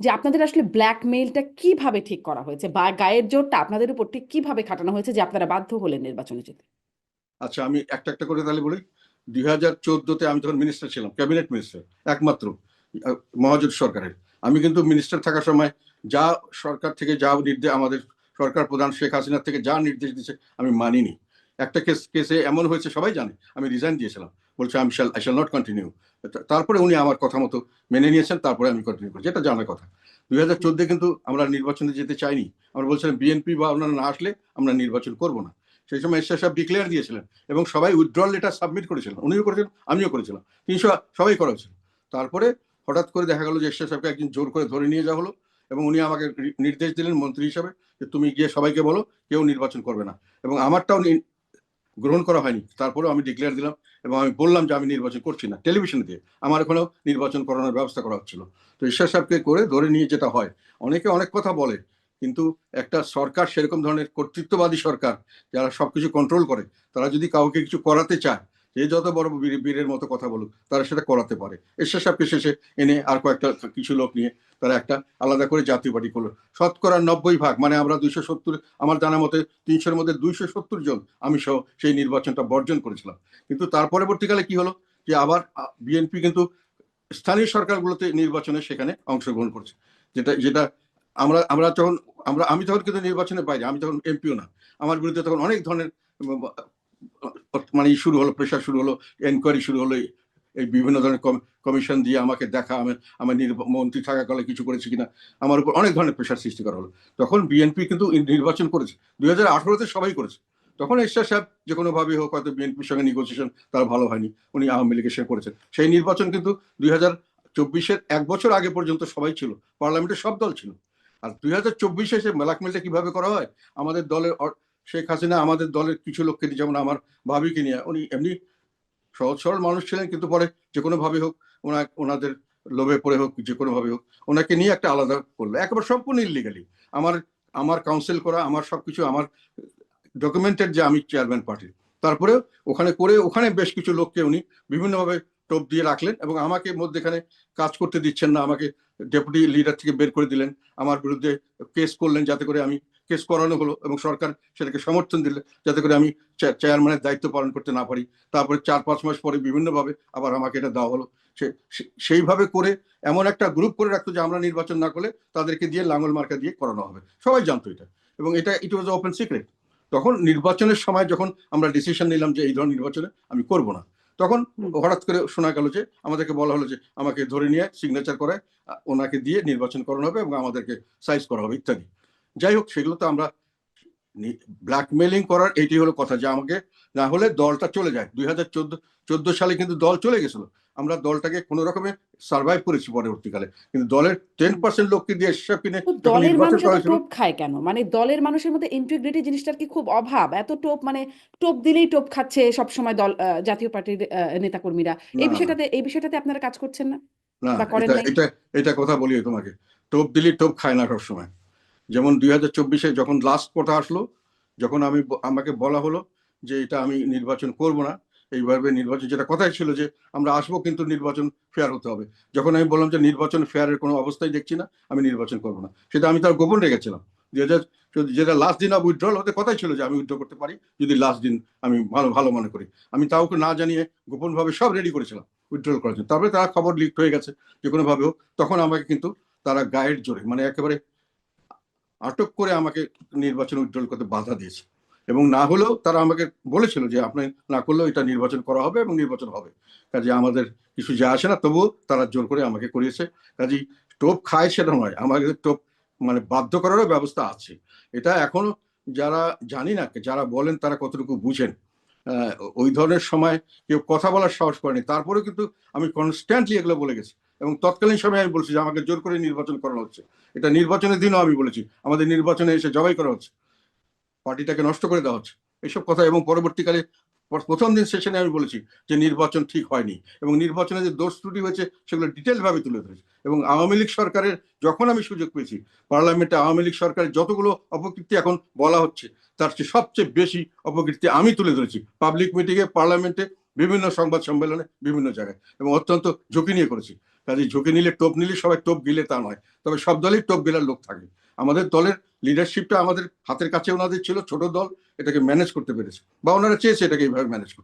যে আপনাদের আসলে ব্ল্যাকমেইলটা কিভাবে ঠিক করা হয়েছে, বা গায়ের জোরটা আপনাদের উপর ঠিক কিভাবে খাটানো হয়েছে যে আপনারা বাধ্য হলেন নির্বাচনে যেতে? আচ্ছা, আমি একটা একটা করে তাহলে বলি। 2014-তে আমি তখন মিনিস্টার ছিলাম, ক্যাবিনেট মিনিস্টার একমাত্র মহাজোট সরকারের। আমি কিন্তু মিনিস্টার থাকার সময় যা সরকার থেকে যা নির্দেশ, আমাদের সরকার প্রধান শেখ হাসিনা থেকে যা নির্দেশ দিচ্ছে আমি মানিনি। একটা কেসে এমন হয়েছে, সবাই জানে, আমি রিজাইন দিয়েছিলাম, বলছে আই শ্যাল নট কন্টিনিউ। তারপরে উনি আমার কথা মতো মেনে নিয়েছেন, তারপরে আমি কন্টিনিউ করছি, এটা জানার কথা। 2014 কিন্তু আমরা নির্বাচনে যেতে চাইনি। আমরা বলছিলাম বিএনপি বা ওনারা না আসলে আমরা নির্বাচন করব না। সেই সময় এরশাদ সাহেব ডিক্লেয়ার দিয়েছিলেন এবং সবাই উইথড্রল লেটার সাবমিট করেছিলেন, উনিও করেছিলেন, আমিও করেছিলাম, 300 সবাই করা হয়েছিল। তারপরে হঠাৎ করে দেখা গেল যে এরশাদ সাহেবকে একদিন জোর করে ধরে নিয়ে যাওয়া হলো এবং উনি আমাকে নির্দেশ দিলেন মন্ত্রী হিসাবে যে তুমি গিয়ে সবাইকে বলো কেউ নির্বাচন করবে না। এবং আমারটাও গ্রহণ করা হয়নি। তারপরেও আমি ডিক্লেয়ার দিলাম এবং আমি বললাম যে আমি নির্বাচন করছি না, টেলিভিশনে দিয়ে আমার এখনো নির্বাচন করানোর ব্যবস্থা করা হচ্ছিল। তো ঈশ্বর সাহেবকে করে ধরে নিয়ে যেটা হয়, অনেকে অনেক কথা বলে, কিন্তু একটা সরকার, সেরকম ধরনের কর্তৃত্ববাদী সরকার যারা সবকিছু কন্ট্রোল করে, তারা যদি কাউকে কিছু করাতে চায়, যে যত বড় বীরের মতো কথা বলুক, তারা সেটা করাতে পারে। ঈশ্বর সাহেবকে শেষে এনে আর কয়েকটা কিছু লোক নিয়ে তারা একটা আলাদা করে জাতীয় পার্টি করলো। শতকরা 90 ভাগ, মানে আমরা 270, আমার জানা মতে 300-র মধ্যে 270 জন আমি সহ সেই নির্বাচনটা বর্জন করেছিলাম। কিন্তু তার পরবর্তীকালে কি হলো, যে আবার বিএনপি কিন্তু স্থানীয় সরকারগুলোতে নির্বাচনে সেখানে অংশগ্রহণ করছে, যেটা যেটা আমরা আমরা যখন আমি তখন কিন্তু নির্বাচনের বাইরে, আমি তখন এমপিও না। আমার বিরুদ্ধে তখন অনেক ধরনের মানে শুরু হলো, প্রেশার শুরু হলো, এনকোয়ারি শুরু হলো, এই বিভিন্ন ধরনের কমিশন দিয়ে আমাকে দেখা, আমার মন্ত্রী থাকাকালে কিছু করেছে কিনা, আমার উপর অনেক ধরনের প্রেশার সৃষ্টি করা হলো। তখন বিএনপি কিন্তু নির্বাচন করেছে, 2018-তে সবাই করেছে। তখন এরশাদ সাহেব যে কোনোভাবে হোক, হয়তো বিএনপির সঙ্গে নেগোসিয়েশন তার ভালো হয়নি, উনি আওয়ামী লীগের সঙ্গে করেছেন। সেই নির্বাচন কিন্তু 2024-এর 1 বছর আগে পর্যন্ত সবাই ছিল, পার্লামেন্টে সব দল ছিল। আর 2024-এ সে ব্ল্যাকমেলটা কিভাবে করা হয়, আমাদের দলের শেখ হাসিনা আমাদের দলের কিছু লোককে, যেমন আমার ভাবিকে নিয়ে, উনি এমনি সহজ সরল মানুষ ছিলেন, কিন্তু পরে যে কোনো ভাবে হোক, ওনাদের লোভে পড়ে হোক, যে কোনো ভাবে হোক, ওনাকে নিয়ে একটা আলাদা করলো, একেবারে সম্পূর্ণ ইলিগালি। আমার আমার কাউন্সিল করা, আমার সবকিছু, আমার ডকুমেন্টেড যে আমি চেয়ারম্যান পার্টির। তারপরে ওখানে বেশ কিছু লোককে উনি বিভিন্নভাবে টোপ দিয়ে রাখলেন এবং আমাকে মধ্যেখানে কাজ করতে দিচ্ছেন না, আমাকে ডেপুটি লিডার থেকে বের করে দিলেন, আমার বিরুদ্ধে কেস করলেন, যাতে করে আমি, কেস করানো হলো এবং সরকার সেটাকে সমর্থন দিলে যাতে করে আমি চেয়ারম্যানের দায়িত্ব পালন করতে না পারি। তারপরে 4-5 মাস পরে বিভিন্নভাবে আবার আমাকে এটা দেওয়া হলো। সেইভাবে করে এমন একটা গ্রুপ করে রাখতো যে আমরা নির্বাচন না করলে তাদেরকে দিয়ে লাঙল মার্কা দিয়ে করানো হবে, সবাই জানতো এটা। এবং এটা ইট ওয়াজ ওপেন সিক্রেট। তখন নির্বাচনের সময় যখন আমরা ডিসিশন নিলাম যে এই ধরনের নির্বাচনে আমি করব না, তখন হঠাৎ করে শোনা গেল যে আমাদেরকে বলা হলো যে আমাকে ধরে নিয়ে সিগনেচার করে ওনাকে দিয়ে নির্বাচন করানো হবে এবং আমাদেরকে সাইজ করা হবে ইত্যাদি। যাই হোক, সেগুলো তো আমরা, ব্ল্যাকমেলিং করার এটি হলো কথা, যে আমাকে না হলে দলটা চলে যায়। 2014 সালে কিন্তু দল চলে গেছিল, আমরা দলটাকে কোনো রকমে সার্ভাইভ করেছি পরবর্তীকালে, কিন্তু দলের 10% লোককে দিয়ে এসব কিনে তো যখন দলের নির্বাচন মানুষ করা এত হয়েছিল। টোপ খায় কেন? মানে দলের মানুষের মধ্যে ইন্টিগ্রিটি জিনিসটার কি খুব অভাব? এত টোপ, মানে টোপ দিলেই টোপ খাচ্ছে সব সময় দল, জাতীয় পার্টির নেতাকর্মীরা। না, না, এই বিষয়টাতে আপনারা কাজ করছেন না না, বা করেন এটা নাই? এটা এটা কথা বলি তোমাকে, টোপ দিলি টোপ খায় না সবসময়। যেমন 2024-এ যখন লাস্ট কথা আসলো, যখন আমাকে বলা হলো যে এটা আমি নির্বাচন করব না, এইভাবে নির্বাচন, যেটা কথাই ছিল যে আমরা আসবো কিন্তু নির্বাচন ফেয়ার হতে হবে, যখন আমি বললাম যে নির্বাচন ফেয়ারের কোনো অবস্থাই দেখছি না, আমি নির্বাচন করবো না, সেটা আমি তার গোপন রেখেছিলাম। যেটা লাস্ট দিন অফ উইথড্রল হতে কথাই ছিল যে আমি উইথড্র করতে পারি যদি লাস্ট দিন আমি ভালো ভালো মনে করি। আমি কাউকে না জানিয়ে গোপনভাবে সব রেডি করেছিলাম উইথড্রল করার জন্য। তারপরে তারা খবর লিক হয়ে গেছে যে কোনো ভাবে হোক, তখন আমাকে কিন্তু তারা গায়ের জোরে, মানে একেবারে আটক করে আমাকে নির্বাচন উইথড্রল করতে বাধা দিয়েছে। এবং না হলেও তারা আমাকে বলেছিল যে আপনি না করলেও এটা নির্বাচন করা হবে এবং নির্বাচন হবে, কাজে আমাদের কিছু যায় আসে না, তবুও তারা জোর করে আমাকে করিয়েছে। কাজে টোপ খায় সেটা নয়, আমাকে টোপ মানে বাধ্য করারও ব্যবস্থা আছে। এটা এখনো যারা, জানি না যারা বলেন তারা কতটুকু বুঝেন। আহ, ওই ধরনের সময় কেউ কথা বলার সাহস করেনি, তারপরে কিন্তু আমি কনস্ট্যান্টলি এগুলো বলে গেছি। এবং তৎকালীন সময় আমি বলছি যে আমাকে জোর করে নির্বাচন করানো হচ্ছে। এটা নির্বাচনের দিনও আমি বলেছি আমাদের নির্বাচনে এসে জবাই করা হচ্ছে, পার্টিটাকে নষ্ট করে দেওয়া হচ্ছে, এইসব কথা। এবং পরবর্তীকালে প্রথম দিন সেশনে আমি বলেছি যে নির্বাচন ঠিক হয়নি এবং নির্বাচনে যে দোষ ত্রুটি হয়েছে সেগুলো ডিটেল ভাবে তুলে ধরেছি। এবং আওয়ামী লীগ সরকারের, যখন আমি সুযোগ পেয়েছি পার্লামেন্টে, আওয়ামী লীগ সরকারের যতগুলো অপকীর্তি এখন বলা হচ্ছে তার চেয়ে সবচেয়ে বেশি অপকীর্তি আমি তুলে ধরেছি পাবলিক মিটিংয়ে, পার্লামেন্টে, বিভিন্ন সংবাদ সম্মেলনে, বিভিন্ন জায়গায়, এবং অত্যন্ত ঝুঁকি নিয়ে করেছি। কাজে ঝুঁকে নিলে টোপ নিলে সবাই টোপ গিলে তা নয়, তবে সব দলেই টোপ গিলার লোক থাকে। আমাদের দলের লিডারশিপটা আমাদের হাতের কাছে ওনাদের ছিল, ছোট দল এটাকে ম্যানেজ করতে পেরেছে, বা ওনারা চেয়েছে এটাকে এইভাবে ম্যানেজ করতে।